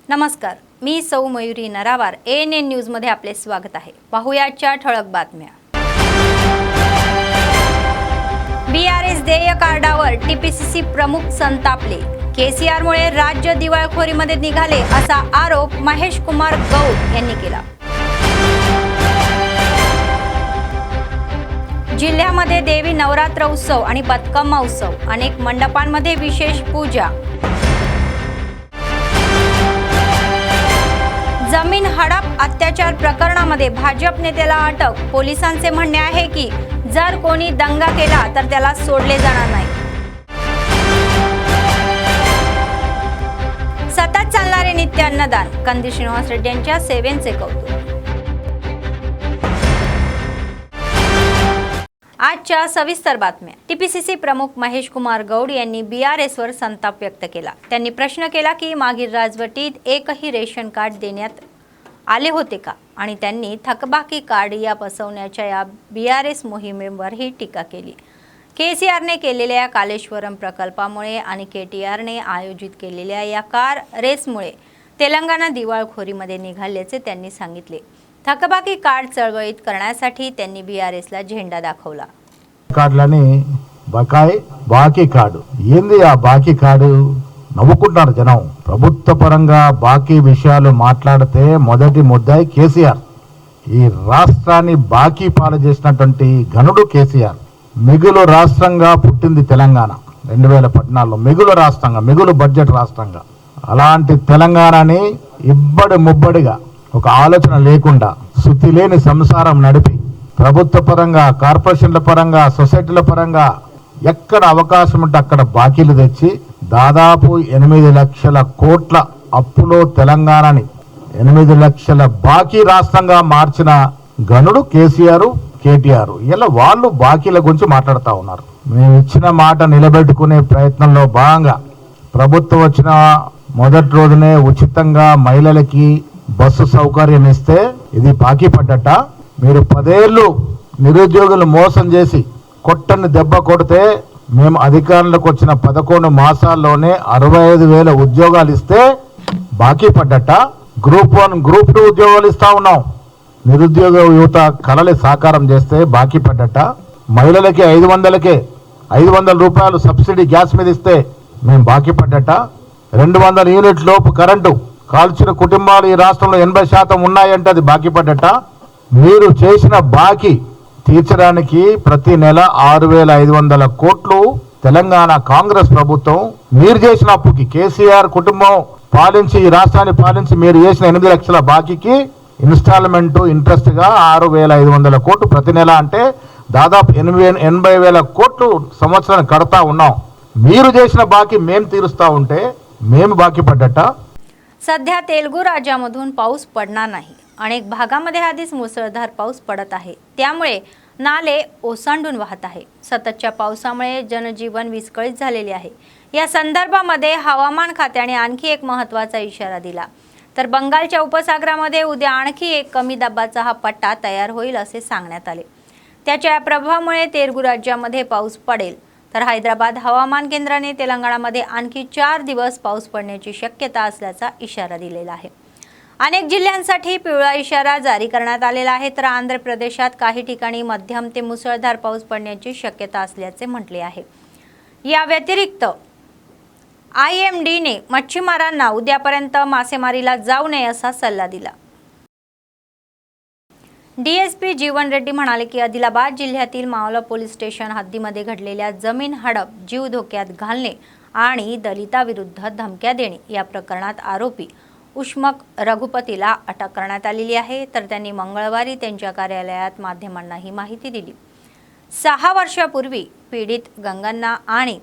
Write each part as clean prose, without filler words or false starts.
नमस्कार, मी सौ Mayuri नरावार ANN news मध्ये आपले स्वागत आहे। पाहुयाच्या ठळक बातम्या। BRS देय कार्डावर TPCC प्रमुख संतापले। KCR मुळे राज्य दिवाळखोरीमध्ये निघाले असा आरोप महेश कुमार गौड यांनी केला। जिल्ह्यामध्ये देवी नवरात्र उत्सव आणि बतकम्मा उत्सव, अनेक मंडपांमध्ये विशेष पूजा। जमीन हडप अत्याचार प्रकरणामध्ये भाजप नेत्याला अटक। पोलिसांचे म्हणणे आहे की जर कोणी दंगा केला तर त्याला सोडले जाणार नाही। सतत चालणारे नित्य अन्नदान, कंदी श्रीनिवास रेड्डी यांच्या सेवेचे कौतुक। आजच्या सविस्तर बातम्या। TPCC प्रमुख महेश कुमार गौड यांनी BRS वर संताप व्यक्त केला। त्यांनी प्रश्न केला की मागील राजवटीत एकही रेशन कार्ड देण्यात आले होते का, आणि त्यांनी थकबाकी कार्ड या बसवण्याच्या या BRS मोहिमेवरही टीका केली। KCR ने केलेल्या कालेश्वरम प्रकल्पामुळे आणि KTR ने आयोजित केलेल्या या कार रेसमुळे तेलंगणा दिवाळखोरीमध्ये निघाल्याचे त्यांनी सांगितले। थकबाकी कार्ड चळवळीत करण्यासाठी त्यांनी BRS ला झेंडा दाखवला। కార్డులని బాకీ కార్డు ఏంది? ఆ బాకీ కార్డు నవ్వుకుంటారు జనం। ప్రభుత్వ పరంగా బాకీ విషయాలు మాట్లాడితే మొదటి ముద్దాయి కేసీఆర్। ఈ రాష్ట్రాన్ని బాకీ పాలు చేసినటువంటి ఘనుడు కేసీఆర్। మిగులు రాష్ట్రంగా పుట్టింది తెలంగాణ 2014లో, మిగులు రాష్ట్రంగా, మిగులు బడ్జెట్ రాష్ట్రంగా। అలాంటి తెలంగాణని ఇబ్బడి ముబ్బడిగా ఒక ఆలోచన లేకుండా శుద్ధి లేని సంసారం నడిపి ప్రభుత్వ పరంగా, కార్పొరేషన్ల పరంగా, సొసైటీల పరంగా ఎక్కడ అవకాశం ఉంటే అక్కడ బాకీలు తెచ్చి దాదాపు 8 లక్షల కోట్ల అప్పులో తెలంగాణని 8 లక్షల బాకీ రాష్ట్రంగా మార్చిన గనుడు కేసీఆర్, KTR। ఇలా వాళ్ళు బాకీల గురించి మాట్లాడుతూ ఉన్నారు। మేము ఇచ్చిన మాట నిలబెట్టుకునే ప్రయత్నంలో భాగంగా ప్రభుత్వం వచ్చిన మొదటి రోజునే ఉచితంగా మహిళలకి బస్సు సౌకర్యం ఇస్తే ఇది బాకీ పడ్డట। మీరు 10 ఏళ్ళు నిరుద్యోగులు మోసం చేసి కొట్టని దెబ్బ కొడితే మేము అధికారంలోకి వచ్చిన 11 మాసాల్లోనే 65,000 ఉద్యోగాలు ఇస్తే బాకీ పడ్డట। గ్రూప్ 1, గ్రూప్ 2 ఉద్యోగాలు ఇస్తా ఉన్నాం। నిరుద్యోగ యువత కళలు సాకారం చేస్తే బాకీ పడ్డట। మహిళలకి 500 రూపాయలు సబ్సిడీ గ్యాస్ మీద ఇస్తే మేము బాకీ పడ్డట। 200 యూనిట్ లోపు కరెంటు కాల్చిన కుటుంబాలు ఈ రాష్ట్రంలో 80% ఉన్నాయంటే అది బాకీ పడ్డట। మీరు చేసిన బాకీ తీర్చడానికి ప్రతి నెల 6,500 కోట్లు తెలంగాణ కాంగ్రెస్ ప్రభుత్వం మీరు చేసిన అప్పుకి, కేసీఆర్ కుటుంబం పాలించి ఈ రాష్ట్రాన్ని పాలించి మీరు చేసిన 8 లక్షల బాకీకి ఇన్స్టాల్మెంట్ ఇంట్రెస్ట్ గా 6,500 కోట్లు ప్రతి నెల, అంటే దాదాపు 80,000 కోట్లు సంవత్సరానికి కడతా ఉన్నాం। మీరు చేసిన బాకీ మేము తీరుస్తా ఉంటే మేము బాకీ పడ్డట। सध्या तेलुगू राज्यामधून पाऊस पडणार नाही। अनेक भागामध्ये आधीच मुसळधार पाऊस पडत आहे, त्यामुळे नाले ओसंडून वाहत आहे। सततच्या पावसामुळे जनजीवन विस्कळीत झालेले आहे। या संदर्भामध्ये हवामान खात्याने आणखी एक महत्त्वाचा इशारा दिला। तर बंगालच्या उपसागरामध्ये उद्या आणखी एक कमी दाबाचा हा पट्टा तयार होईल असे सांगण्यात आले। त्याच्या प्रभावामुळे तेलुगू राज्यामध्ये पाऊस पडेल। तर हैदराबाद हवामान केंद्राने तेलंगणामध्ये आणखी 4 दिवस पाऊस पडण्याची शक्यता असल्याचा इशारा दिलेला आहे। अनेक जिल्ह्यांसाठी पिवळा इशारा जारी करण्यात आलेला आहे। तर आंध्र प्रदेशात काही ठिकाणी मध्यम ते मुसळधार पाऊस पडण्याची शक्यता असल्याचे म्हटले आहे। या व्यतिरिक्त IMD ने मच्छीमारांना उद्यापर्यंत मासेमारीला जाऊ नये असा सल्ला दिला। DSP जीवन रेड्डी म्हणाले की आदिलाबाद जिल्ह्यातील मावला पोलीस स्टेशन हद्दीमध्ये घडलेल्या जमीन हडप, जीव धोक्यात घालणे आणि दलिताविरुद्ध धमक्या देणे या प्रकरणात आरोपी उष्मक रघुपतीला अटक करण्यात आलेली आहे। तर त्यांनी मंगळवारी त्यांच्या कार्यालयात माध्यमांना ही माहिती दिली। 6 वर्षापूर्वी पीडित गंगन्ना आणि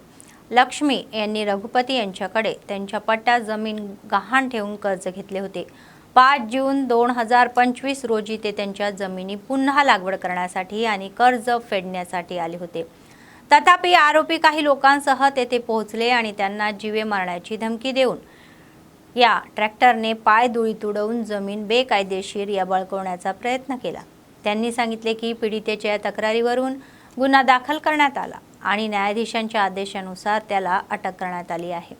लक्ष्मी यांनी रघुपती यांच्याकडे त्यांच्या पट्ट्यात जमीन गहाण ठेवून कर्ज घेतले होते। 5 जून 2025 रोजी ते त्यांच्या जमिनी पुन्हा लागवड करण्यासाठी आणि कर्ज फेडण्यासाठी आले होते। तथापि आरोपी काही लोकांसह तेथे पोहोचले आणि त्यांना जीवे मारण्याची धमकी देऊन या ट्रॅक्टरने पायदुळी तुडवून जमीन बेकायदेशीर या बळकवण्याचा प्रयत्न केला। त्यांनी सांगितले की पीडितेच्या तक्रारीवरून गुन्हा दाखल करण्यात आला आणि न्यायाधीशांच्या आदेशानुसार त्याला अटक करण्यात आली आहे।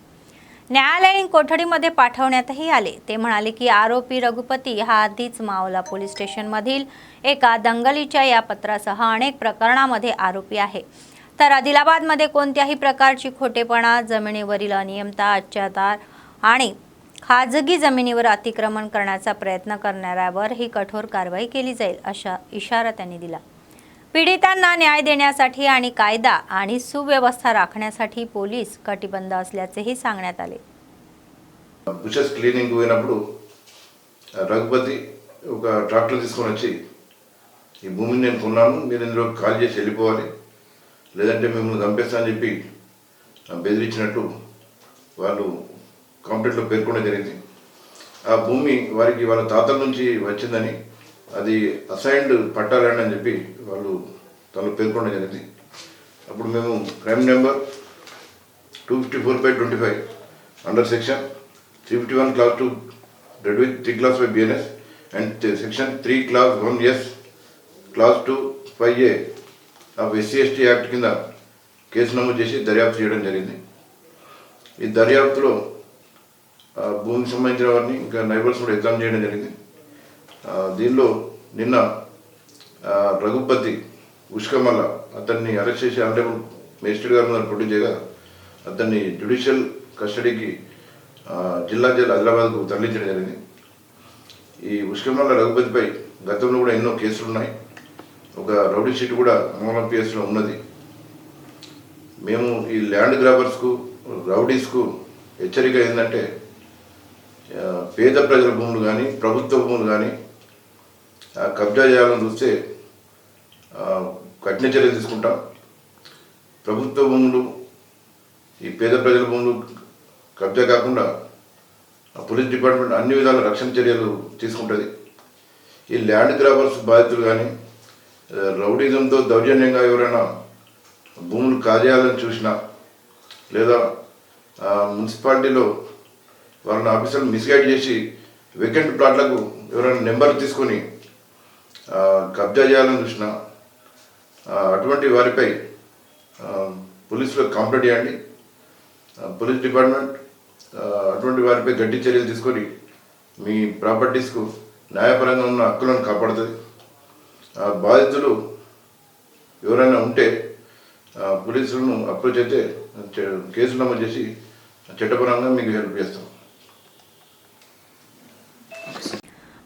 न्यायालयीन कोठडीमध्ये पाठवण्यातही आले. ते म्हणाले की आरोपी रघुपती हा आधीच मावला पोलीस स्टेशनमधील एका दंगलीच्या या पत्रासह अनेक प्रकरणामध्ये आरोपी आहे. तर आदिलाबादमध्ये कोणत्याही प्रकारची खोटेपणा, जमिनीवरील अनियमितता, अत्याचार आणि खाजगी जमिनीवर अतिक्रमण करण्याचा प्रयत्न करणाऱ्यावर ही कठोर कारवाई केली जाईल, असा इशारा त्यांनी दिला. पीडितांना न्याय देण्यासाठी आणि कायदा आणि सुव्यवस्था राखण्यासाठी पोलीस कटिबद्ध असल्याचेही सांगण्यात आले. బుషెస్ క్లీనింగ్ పోయినప్పుడు రఘుపతి ఒక ట్రాక్టర్ తీసుకొని వచ్చి ఈ భూమిని నేను కొన్నాను, మీరు ఇందులో ఖాళీ చేసి వెళ్ళిపోవాలి, లేదంటే మిమ్మల్ని చంపేస్తా అని చెప్పి బెదిరించినట్టు వాళ్ళు కంప్లైంట్లో పేర్కొనడం జరిగింది. ఆ భూమి వారికి వాళ్ళ తాతల నుంచి వచ్చిందని, అది అసైన్డ్ పట్టా ల్యాండ్ అని చెప్పి వాళ్ళు తనలో పేర్కొనడం జరిగింది. అప్పుడు మేము crime number 254/25 under section 351 clause 2 read with 3 clause 5 BNS and section 3 clause 1 S clause 2 5A of SC/ST act కింద కేసు నమోదు చేసి దర్యాప్తు చేయడం జరిగింది. ఈ దర్యాప్తులో భూమికి సంబంధించిన వారిని ఇంకా నైబర్స్ కూడా ఎగ్జామ్ చేయడం జరిగింది. దీనిలో నిన్న రఘుపతి ఉష్కమల్ల అతన్ని అరెస్ట్ చేసి ఆనరబుల్ మేజిస్ట్రేట్ గారి ముందు ప్రొడ్యూస్ చేయగా అతన్ని జ్యుడిషియల్ కస్టడీకి జిల్లా జైలు ఆదిలాబాద్కు తరలించడం జరిగింది. ఈ ఉష్కమల్ల రఘుపతిపై గతంలో కూడా ఎన్నో కేసులు ఉన్నాయి. ఒక రౌడీ షీట్ కూడా అమలం పిఎస్లో ఉన్నది. మేము ఈ ల్యాండ్ గ్రాబర్స్కు, రౌడీస్కు హెచ్చరిక ఏంటంటే, పేద ప్రజల భూములు కానీ ప్రభుత్వ భూములు కానీ కబ్జా చేయాలని చూస్తే కఠిన చర్యలు తీసుకుంటాం. ప్రభుత్వ భూములు, ఈ పేద ప్రజల భూములు కబ్జా కాకుండా పోలీస్ డిపార్ట్మెంట్ అన్ని విధాల రక్షణ చర్యలు తీసుకుంటుంది. ఈ ల్యాండ్ గ్రాబర్స్ బాధితులు కానీ రౌడీజంతో దౌర్జన్యంగా ఎవరైనా భూములు కాజేయాలని చూసినా, లేదా మున్సిపాలిటీలో వాళ్ళని ఆఫీసర్లు మిస్గైడ్ చేసి వేకెంట్ ప్లాట్లకు ఎవరైనా నెంబర్ తీసుకొని కబ్జా చేయాలని చూసినా, అటువంటి వారిపై పోలీసులకు కంప్లైంట్ చేయండి. పోలీస్ డిపార్ట్మెంట్ అటువంటి వారిపై గట్టి చర్యలు తీసుకొని మీ ప్రాపర్టీస్కు న్యాయపరంగా ఉన్న హక్కులను కాపాడుతుంది. బాధితులు ఎవరైనా ఉంటే పోలీసులను అప్రోచ్ అయితే కేసు నమోదు చేసి చట్టపరంగా మీకు హెల్ప్ చేస్తాం.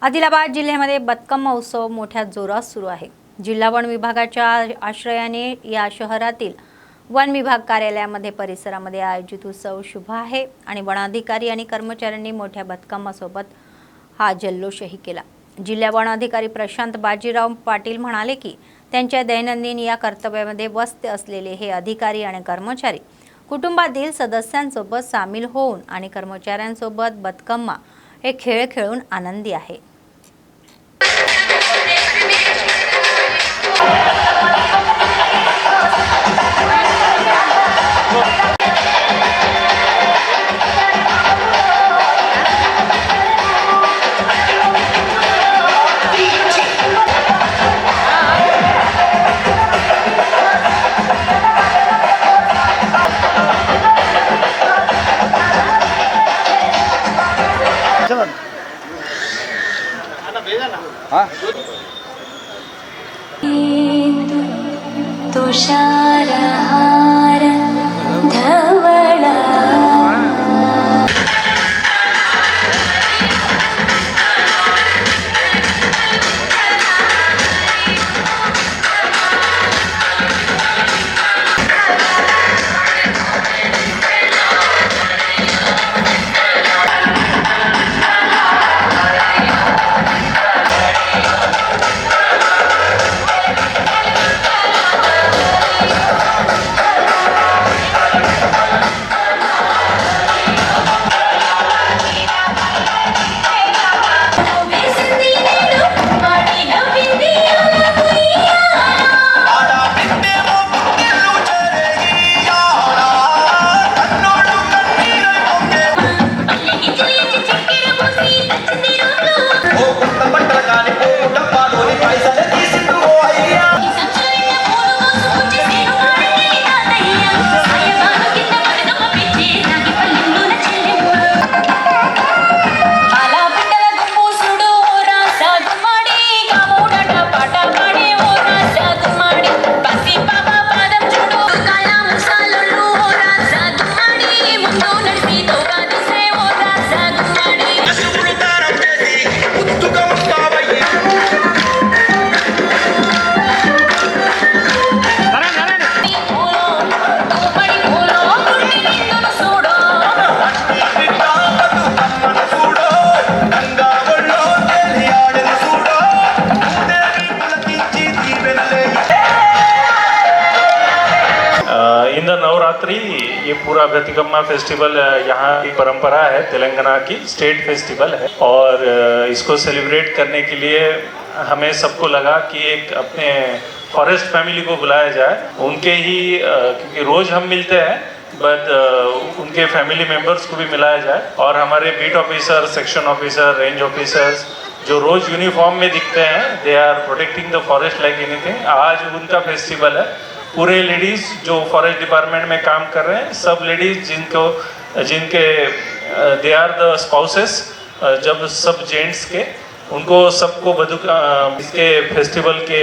आदिलाबाद जिल्ह्यामध्ये बतकम्मा उत्सव मोठ्या जोरात सुरू आहे. जिल्हा वन विभागाच्या आश्रयाने या शहरातील वन विभाग कार्यालयामध्ये परिसरामध्ये आयोजित उत्सव शुभ आहे आणि वनाधिकारी आणि कर्मचाऱ्यांनी मोठ्या बतकम्मासोबत हा जल्लोषही केला. जिल्हा वन अधिकारी प्रशांत बाजीराव पाटील म्हणाले की त्यांच्या दैनंदिन या कर्तव्यामध्ये व्यस्त असलेले हे अधिकारी आणि कर्मचारी कुटुंबातील सदस्यांसोबत सामील होऊन आणि कर्मचाऱ्यांसोबत बतकम्मा हे खेळ खेळून आनंदी आहे. तुषारहार धवळा बतिकम्मा फेस्टिवल यहाँ की परंपरा है, तेलंगाना की स्टेट फेस्टिवल है और इसको सेलिब्रेट करने के लिए हमें सबको लगा कि एक अपने फॉरेस्ट फैमिली को बुलाया जाए। उनके ही क्योंकि रोज़ हम मिलते हैं बट उनके फैमिली मेम्बर्स को भी मिलाया जाए और हमारे beat officer, section officer, range officers जो रोज़ यूनिफॉर्म में दिखते हैं, they are protecting the forest like anything. आज उनका फेस्टिवल है। पूरे लेडीज़ जो फॉरेस्ट डिपार्टमेंट में काम कर रहे हैं, सब लेडीज़ जिनके दे आर द स्पाउसेस, जब सब जेंट्स के उनको सबको इसके फेस्टिवल के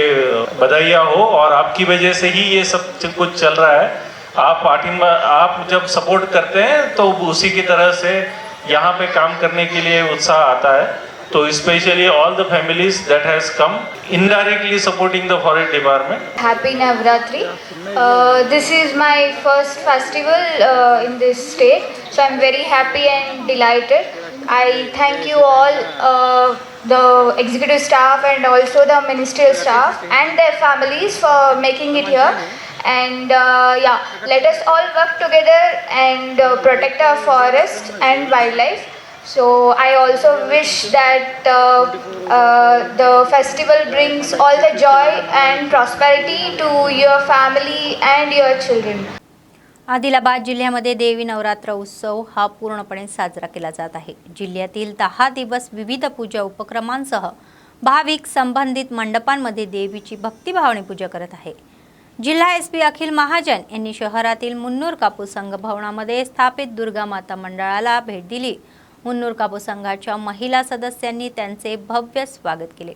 बधाइयाँ हो और आपकी वजह से ही ये सब कुछ चल रहा है। आप जब सपोर्ट करते हैं तो उसी की तरह से यहाँ पे काम करने के लिए उत्साह आता है। तो specially all the families that has come indirectly supporting the forest department. Happy Navratri. This is my first festival in this state, so I'm very happy and delighted. I thank you all, the executive staff and also the ministerial staff and their families for making it here. And let us all work together and protect our forest and wildlife. So I also wish that the festival brings all the joy and prosperity to your family and your children. Adilabad जिल्ह्यामध्ये देवी नवरात्र उत्सव हा पूर्णपणे साजरा केला जात आहे। जिल्ह्यातील 10 दिवस विविध पूजा उपक्रमांसह भाविक संबंधित मंडपांमध्ये देवीची भक्तिभावाने पूजा करत आहे। जिल्हा एसपी अखिल महाजन यांनी शहरातील मुन्नूर कापूस संघ भवनामध्ये स्थापित दुर्गा माता मंडळाला भेट दिली। मुन्नूर कापूस संघाच्या महिला सदस्यांनी त्यांचे भव्य स्वागत केले।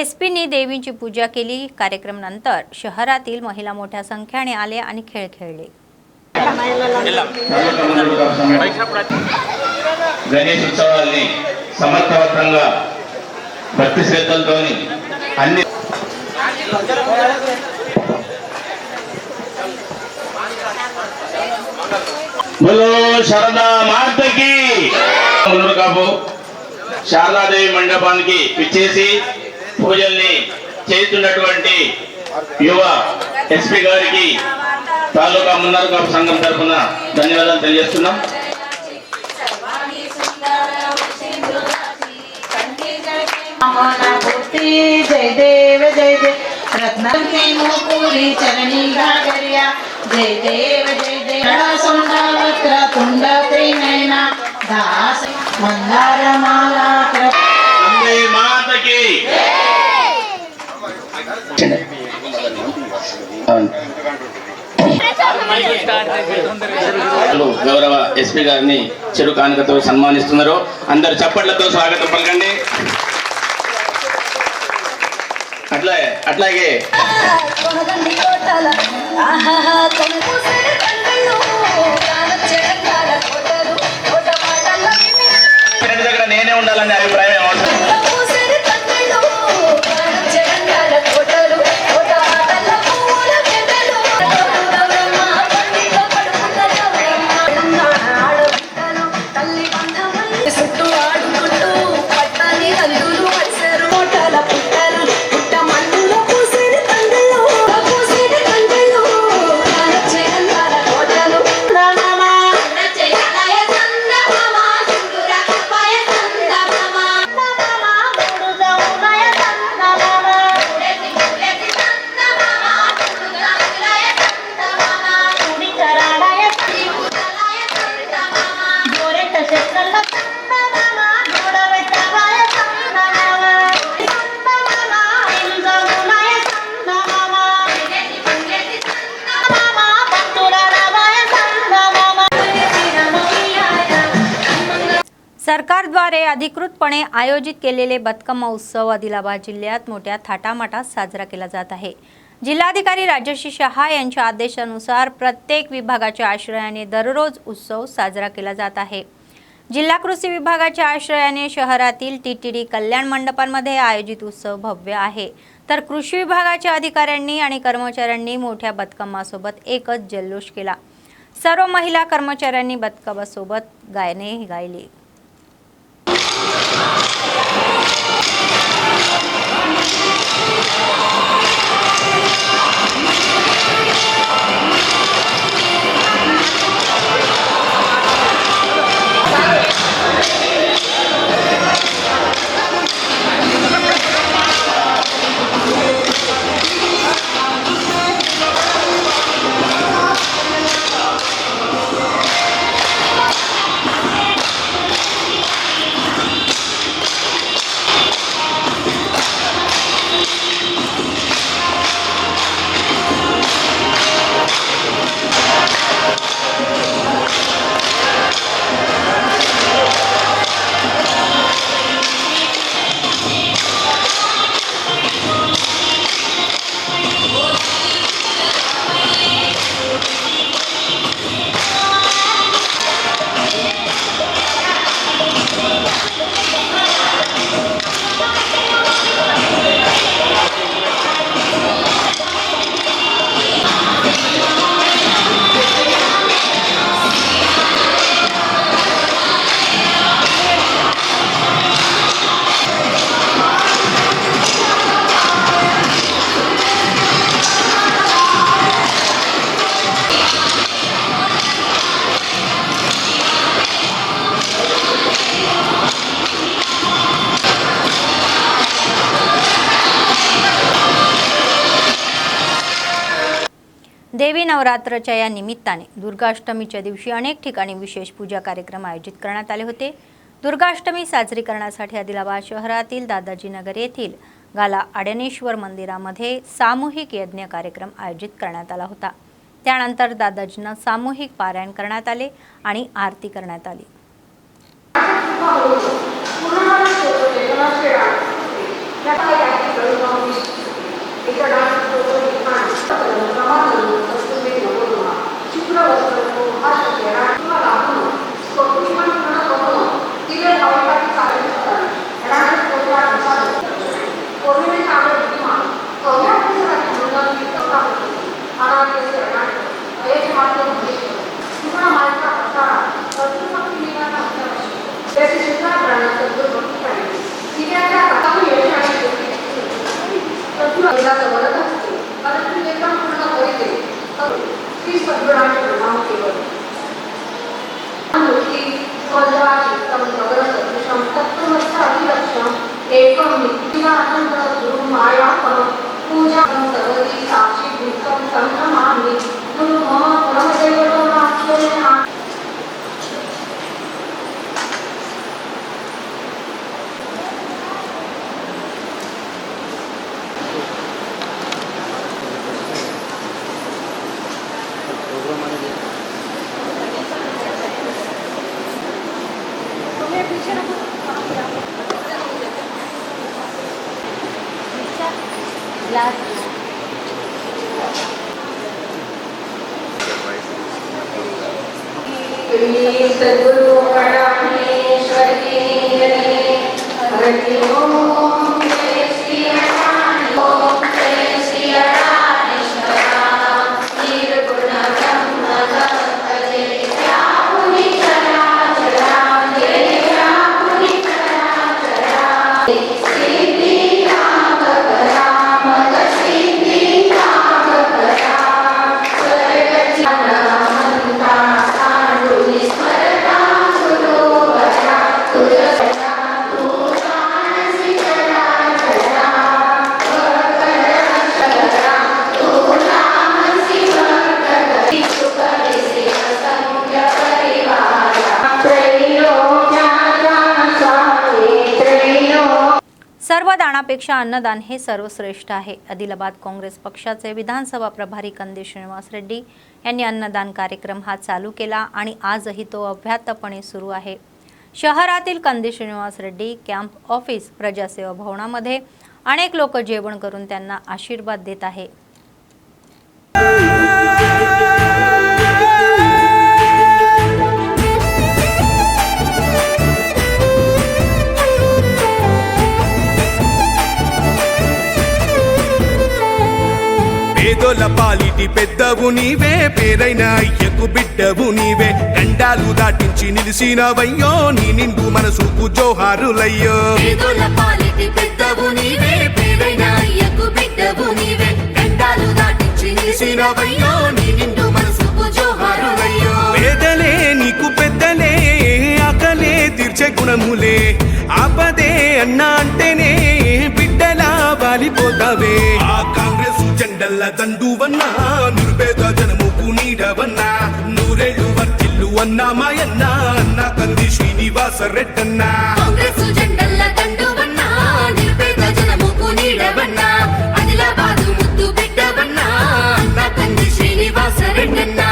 एसपींनी देवींची पूजा केली। कार्यक्रमानंतर शहरातील महिला मोठ्या संख्येने आले आणि खेळ खेळले। గణేష్ ఉత్సవాల్ని సమర్థవంతంగా భక్తి శ్రద్ధలతోని అన్ని बोलो शारदा माता की మున్నూరు కాపు శారదాదేవి మండపానికి విచ్చేసి పూజల్ని చేస్తున్నటువంటి యువ ఎస్పీ గారికి తాలూకా మున్నూరు కాపు సంఘం తరఫున ధన్యవాదాలు తెలియజేస్తున్నాం। जय देव रत्न की मुकुरी चरणी घागरिया जय देव सोंडा वक्र कुंड त्रिनयना दास मंदार माला वंदे माता की గౌరవ ఎస్పీ గారిని చెరు కానుకతో సన్మానిస్తున్నారు। అందరు చప్పట్లతో స్వాగతం పలకండి। అట్లాగే దగ్గర నేనే ఉండాలనే అభిప్రాయం सरकारद्वारे अधिकृतपणे आयोजित केलेले बतकम्मा उत्सव आदिलाबाद जिल्ह्यात मोठ्या थाटामाटात साजरा केला जात आहे। जिल्हाधिकारी राजश्री शहा यांच्या आदेशानुसार प्रत्येक विभागाच्या आश्रयाने दररोज उत्सव साजरा केला जात आहे। जिल्हा कृषी विभागाच्या आश्रयाने शहरातील टीटीडी कल्याण मंडपांमध्ये आयोजित उत्सव भव्य आहे, तर कृषी विभागाच्या अधिकाऱ्यांनी आणि कर्मचाऱ्यांनी मोठ्या बतकम्मासोबत एकच जल्लोष केला। सर्व महिला कर्मचाऱ्यांनी बतकम्मासोबत गायने गायली। देवी नवरात्रच्या या निमित्ताने दुर्गाष्टमीच्या दिवशी अनेक ठिकाणी विशेष पूजा कार्यक्रम आयोजित करण्यात आले होते। दुर्गाष्टमी साजरी करण्यासाठी आदिलाबाद शहरातील दादाजी नगर येथील गाला आड्यानेश्वर मंदिरामध्ये सामूहिक यज्ञ कार्यक्रम आयोजित करण्यात आला होता। त्यानंतर दादाजींना सामूहिक पारायण करण्यात आले आणि आरती करण्यात आली। सर्व दानापेक्षा अन्नदान हे सर्वश्रेष्ठ आहे। आदिलाबाद काँग्रेस पक्षाचे विधानसभा प्रभारी कंदी श्रीनिवास रेड्डी यांनी अन्नदान कार्यक्रम हा चालू केला आणि आजही तो अव्याहतपणे सुरू आहे। शहरातील कंदी श्रीनिवास रेड्डी कॅम्प ऑफिस प्रजासेवा भवनामध्ये अनेक लोक जेवण करून त्यांना आशीर्वाद देत आहे। పేదోల పాలిటి పెద్దవు నీవే, పేరైన అయ్యకు బిడ్డవు నీవే, గండాలు దాటించి నిలిసినవయ్యో, నీ నిండు మనసుకు జోహారులయ్యో। పేదోల పాలిటి పెద్దవు నీవే, పేరైన అయ్యకు బిడ్డవు నీవే, గండాలు దాటించి నిలిసినవయ్యో, నీ నిండు మనసుకు జోహారులయ్యో। పేదలే నీకు పెద్దలే, ఆకలే తీర్చే గుణములే, ఆపదే అన్న అంటేనే బిడ్డలా వాలిపోతావే। ఆ కాంగ్రెస్ జెండల్ల దండువన్నా, నిరుపేద జనముకు నీడవన్నా, నూరేళ్లు వర్తిల్లు అన్నా మాయన్న, అన్న కంది శ్రీనివాస రెడ్డన్నా। కాంగ్రెస్ జెండల్ల దండువన్నా, నిరుపేద జనముకు నీడవన్నా, ఆదిలాబాదు ముద్దు బిడ్డవన్నా, అన్న కంది శ్రీనివాస రెడ్డన్నా।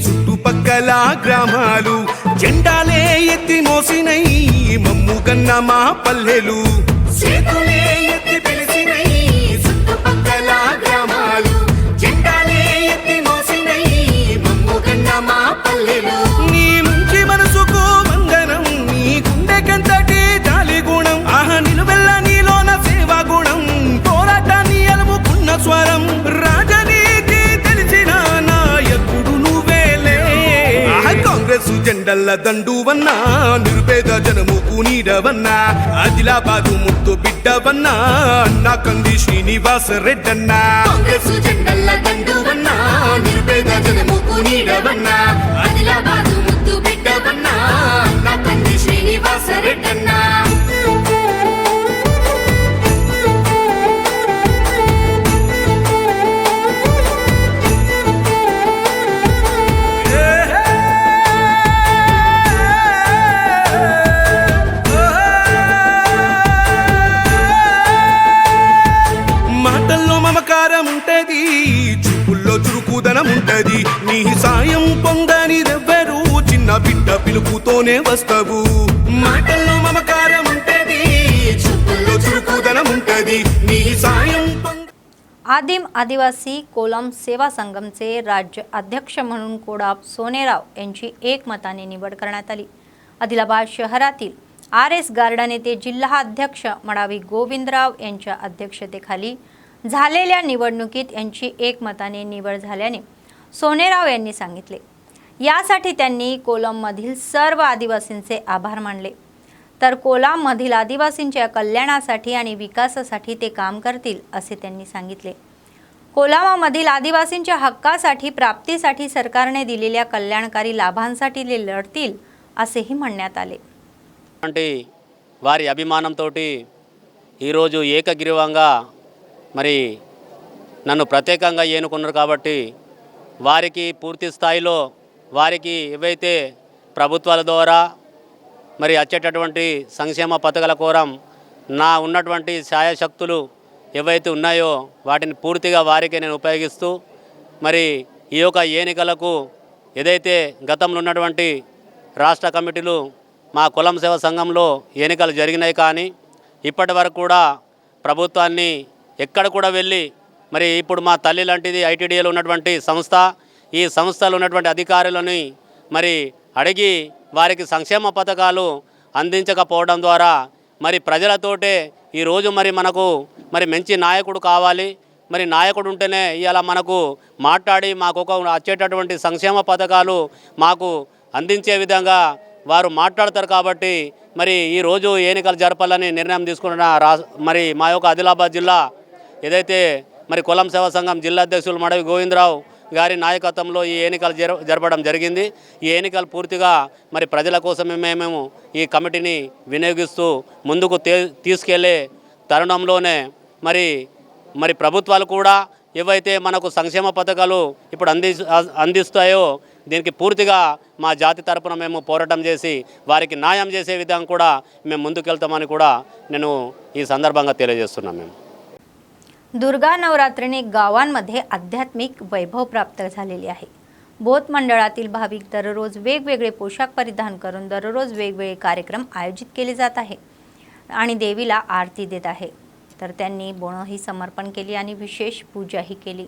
చుట్టుపక్కల గ్రామాలు జెండాలే ఎత్తి మోసినై, మమ్ము కన్న మా పల్లెలు చేతులే ఎత్తి పిలిచినై, చుట్టుపక్కల గ్రామాలు జెండాలే ఎత్తి మోసినై, మమ్ము కన్న మా పల్లెలు। నీ మంచి మనసుకు వందనం, నీ గుండెకంతటి జాలి గుణం, ఆహా నిలువెల్ల నీలోన సేవా గుణం, పోరాటాన్ని అలుముకున్న స్వరం, రాజనీతి జెండల్ల దండువన్నా నిరుపేద జనముకు నీడవన్నా ఆదిలాబాదు ముద్దు బిడ్డవన్నా అన్నా కంది శ్రీనివాస రెడ్డన్నా కాంగ్రెస్ జెండల్ల దండువన్నా నిరుపేద జనముకు నీడవన్నా ఆదిలాబాదు ముద్దు బిడ్డవన్నా అన్నా కంది శ్రీనివాస రెడ్డన్నా మాటల్లో మమకారం ఉంటది, చూపుల్లో చురుకుదనం ఉంటది. నీ సాయం పొందనిదెవ్వరు చిన్న బిడ్డ పిలుపుతోనే వస్తావు. మాటల్లో మమకారం ఉంటది, చూపుల్లో చురుకుదనం ఉంటది. నీ సాయం आदिम आदिवासी कोलम सेवा संगमचे राज्य अध्यक्ष म्हणून कोडाप सोनेराव यांची एकमताने निवड करण्यात आली. आदिलाबाद शहरातील RS गार्डन येथे जिल्हा अध्यक्ष मडावी गोविंदराव यांच्या अध्यक्षतेखाली झालेल्या निवडणुकीत यांची एकमताने निवड झाल्याने सोनेराव यांनी सांगितले. यासाठी त्यांनी कोलममधील सर्व आदिवासींचे आभार मानले. तर कोलाममधील आदिवासींच्या कल्याणासाठी आणि विकासासाठी ते काम करतील असे त्यांनी सांगितले. कोलामामधील आदिवासींच्या हक्कासाठी प्राप्तीसाठी सरकारने दिलेल्या कल्याणकारी लाभांसाठी ते लढतील असेही म्हणण्यात आले. వారి అభిమానంతోటి ఈరోజు ఏకగ్రీవంగా మరి నన్ను ప్రత్యేకంగా ఎన్నుకున్నారు కాబట్టి వారికి పూర్తి స్థాయిలో వారికి ఏవైతే ప్రభుత్వాల ద్వారా మరి వచ్చేటటువంటి సంక్షేమ పథకాల కోరం నా ఉన్నటువంటి ఛాయాశక్తులు ఏవైతే ఉన్నాయో వాటిని పూర్తిగా వారికే నేను ఉపయోగిస్తూ మరి ఈ యొక్క ఎన్నికలకు ఏదైతే గతంలో ఉన్నటువంటి రాష్ట్ర కమిటీలు మా కులం సేవా సంఘంలో ఎన్నికలు జరిగినాయి కానీ ఇప్పటి వరకు కూడా ప్రభుత్వాన్ని ఎక్కడ కూడా వెళ్ళి మరి ఇప్పుడు మా తల్లి లాంటిది ఐటీడీఏలో ఉన్నటువంటి సంస్థ ఈ సంస్థలో ఉన్నటువంటి అధికారులని మరి అడిగి వారికి సంక్షేమ పథకాలు అందించకపోవడం ద్వారా మరి ప్రజలతోటే ఈరోజు మరి మనకు మరి మంచి నాయకుడు కావాలి. మరి నాయకుడు ఉంటేనే ఇవాళ మనకు మాట్లాడి మాకు ఒక వచ్చేటటువంటి సంక్షేమ పథకాలు మాకు అందించే విధంగా వారు మాట్లాడతారు. కాబట్టి మరి ఈరోజు ఎన్నికలు జరపాలని నిర్ణయం తీసుకున్న మరి మా యొక్క ఆదిలాబాద్ జిల్లా ఏదైతే మరి కులం సేవా సంఘం జిల్లా అధ్యక్షులు మడవి గోవిందరావు గారి నాయకత్వంలో ఈ ఎన్నికలు జరపడం జరిగింది. ఈ ఎన్నికలు పూర్తిగా మరి ప్రజల కోసమే మేము ఈ కమిటీని వినియోగిస్తూ ముందుకు తీసుకెళ్లే తరుణంలోనే మరి ప్రభుత్వాలు కూడా ఏవైతే మనకు సంక్షేమ పథకాలు ఇప్పుడు అందిస్తాయో దీనికి పూర్తిగా మా జాతి తరపున మేము పోరాటం చేసి వారికి న్యాయం చేసే విధంగా కూడా మేము ముందుకెళ్తామని కూడా నేను ఈ సందర్భంగా తెలియజేస్తున్నాను. మేము दुर्गा नवरात्रीने गावांमध्ये आध्यात्मिक वैभव प्राप्त झालेले आहे. बोध मंडळातील भाविक दररोज वेगवेगळे पोशाख परिधान करून दररोज वेगवेगळे कार्यक्रम आयोजित केले जात आहे आणि देवीला आरती देत आहे. तर त्यांनी बोणंही समर्पण केली आणि विशेष पूजाही केली.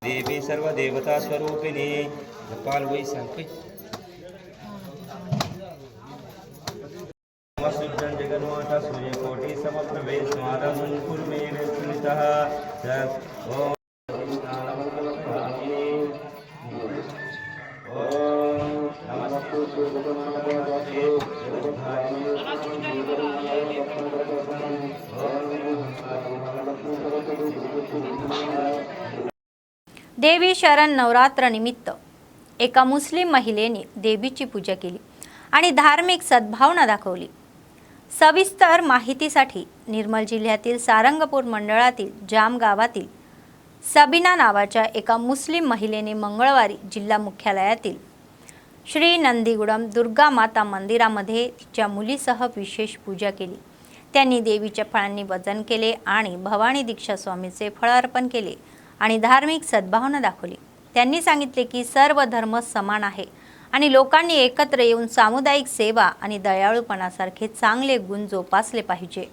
देवी सर्व देवता स्वरूपिणी गोपाल वै संपे नमस्ते जगन्माता सूर्यकोटि समप्रभे स्मारं कुर्मे सुनितः ओम देवी शरण नवरात्र निमित्त एका मुस्लिम महिलेने देवीची पूजा केली आणि धार्मिक सद्भावना दाखवली. सविस्तर माहितीसाठी निर्मल जिल्ह्यातील सारंगपूर मंडळातील जाम गावातील सबीना नावाच्या एका मुस्लिम महिलेने मंगळवारी जिल्हा मुख्यालयातील श्री नंदीगुडम दुर्गा माता मंदिरामध्ये तिच्या मुलीसह विशेष पूजा केली. त्यांनी देवीच्या फळांनी वजन केले आणि भवानी दीक्षा स्वामीचे फळ अर्पण केले आणि धार्मिक सद्भावना दाखवली. त्यांनी सांगितले की सर्व धर्म समान आहे आणि लोकांनी एकत्र येऊन सामुदायिक सेवा आणि दयाळूपणासारखे चांगले गुण जोपासले पाहिजे.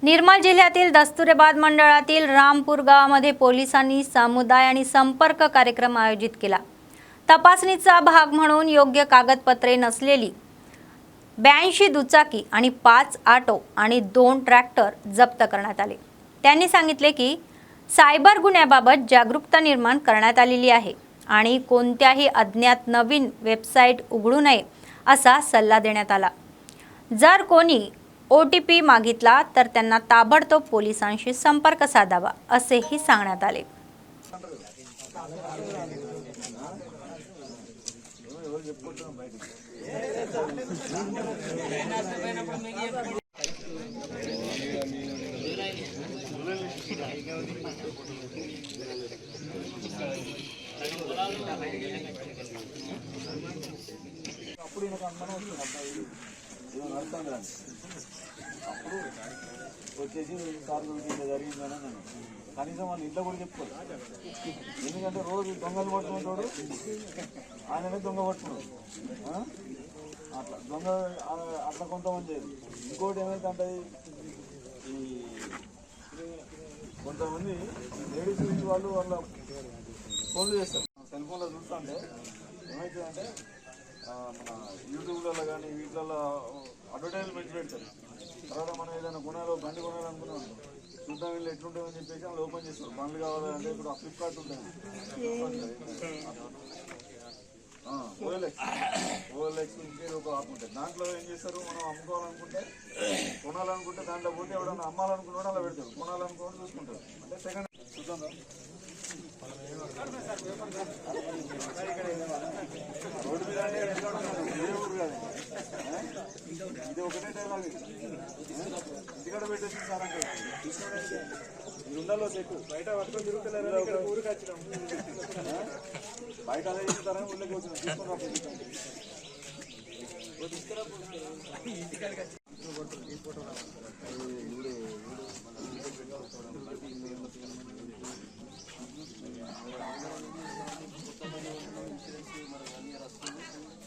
निर्मल जिल्ह्यातील दस्तुरेबाद मंडळातील रामपूर गावामध्ये पोलिसांनी समुदाय आणि संपर्क कार्यक्रम आयोजित केला. तपासणीचा भाग म्हणून योग्य कागदपत्रे नसलेली 82 दुचाकी आणि 5 ऑटो आणि 2 ट्रॅक्टर जप्त करण्यात आले. त्यांनी सांगितले की सायबर गुन्ह्याबाबत जागरूकता निर्माण करण्यात आलेली आहे आणि कोणत्याही अज्ञात नवीन वेबसाईट उघडू नये असा सल्ला देण्यात आला. जर कोणी OTP मागितला तर त्यांना ताबडतोब पोलिसांशी संपर्क साधावा असेही सांगण्यात आले. అప్పుడు వచ్చేసి సార్ ఇట్లా జరిగిందని అన్నాను. కనీసం వాళ్ళు ఇంట్లో కూడా చెప్పుకోరు. ఎందుకంటే రోజు దొంగలు పట్టుకుంటాడు, ఆయననే దొంగ పట్టుకున్నాడు. అట్లా దొంగ అట్లా కొంతమంది చేయదు. ఇంకోటి ఏమైందంటే ఈ కొంతమంది లేడీస్ వాళ్ళు వాళ్ళ ఫోన్లు చేస్తారు. సెల్ ఫోన్లో చూస్తుంటే ఏమవుతుందంటే మన యూట్యూబ్లలో కానీ వీటిలలో అడ్వర్టైజ్మెంట్ పెడతారు. తర్వాత మనం ఏదైనా కొనాలో బండి కొనాలనుకున్నాం, చూద్దాం వీళ్ళు ఎట్లుంటుందని చెప్పేసి వాళ్ళు ఓపెన్ చేస్తారు. బండ్లు కావాలంటే ఇప్పుడు ఆ ఫ్లిప్కార్ట్ ఉంటుంది, OLX ఇంకేదో ఒక యాప్ ఉంటుంది. దాంట్లో ఏం చేస్తారు, మనం అమ్ముకోవాలనుకుంటే కొనాలనుకుంటే దాంట్లో పోతే ఎవడన్నా అమ్మాలనుకున్నాడు అలా పెడతారు, కొనాలనుకోవడం చూసుకుంటారు. అంటే సెకండ్ చూద్దాం రోడ్డు మీద వేరే ఊరు కాదు, ఇది ఒకటే డైలాగ్. ఇంటికాడ పెట్టేసి సార్ అంటే ఇది ఉండాలో చెక్కు బయట పట్టుకొని తిరుగుతలేరు, ఊరికి వచ్చినాం బయట అదే చేస్తారని ఊళ్ళకి వచ్చినాం తీసుకుని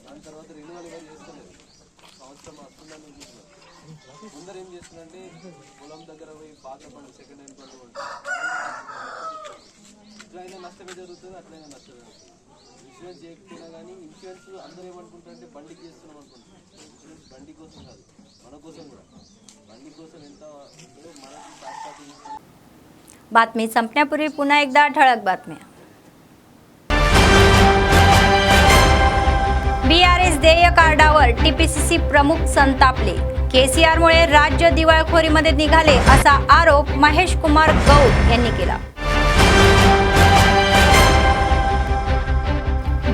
దాని తర్వాత రెన్యువల్ ఎవరు చేస్తలేదు. సంవత్సరం వస్తుందని చూస్తున్నారు. ముందర ఏం చేస్తుందంటే పొలం దగ్గర పోయి పాత పండు సెకండ్ హ్యాండ్ పండు ఇట్లయినా నష్టమే జరుగుతుంది, అట్లయినా నష్టమే జరుగుతుంది. ఇన్సూరెన్స్ చేయకపోయినా కానీ ఇన్సూరెన్స్ అందరూ ఏమనుకుంటారంటే బండికి చేస్తున్నాం అనుకుంటున్నారు. ఇన్సూరెన్స్ బండి కోసం కాదు, మన కోసం కూడా. బండి కోసం ఎంత మనకి సాక్షాత్. बातमी संपण्यापूर्वी पुन्हा एकदा ठळक बातम्या. BRS देय कार्डावर TPCC प्रमुख संतापले. KCRमुळे राज्य दिवाळखोरीमध्ये निघाले असा आरोप महेश कुमार गौड यांनी केला.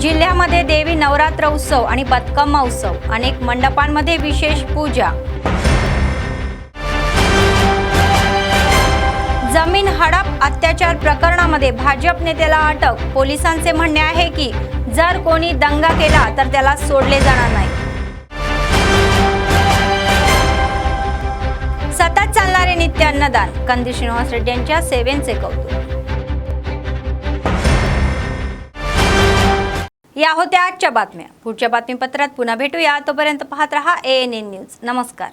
जिल्ह्यामध्ये देवी नवरात्र उत्सव आणि बतकम्मा उत्सव, अनेक मंडपांमध्ये विशेष पूजा. जमीन हडप अत्याचार प्रकरणामध्ये भाजप नेत्याला अटक. पोलिसांचे म्हणणे आहे की जर कोणी दंगा केला तर त्याला सोडले जाणार नाही. सतत चालणारे नित्य अन्नदान, कंदी श्रीनिवास रेड्डी यांच्या सेवेचे कौतुक. या होत्या आजच्या बातम्या. पुढच्या बातमीपत्रात पुन्हा भेटूया. तोपर्यंत पाहत रहा ANN न्यूज. नमस्कार.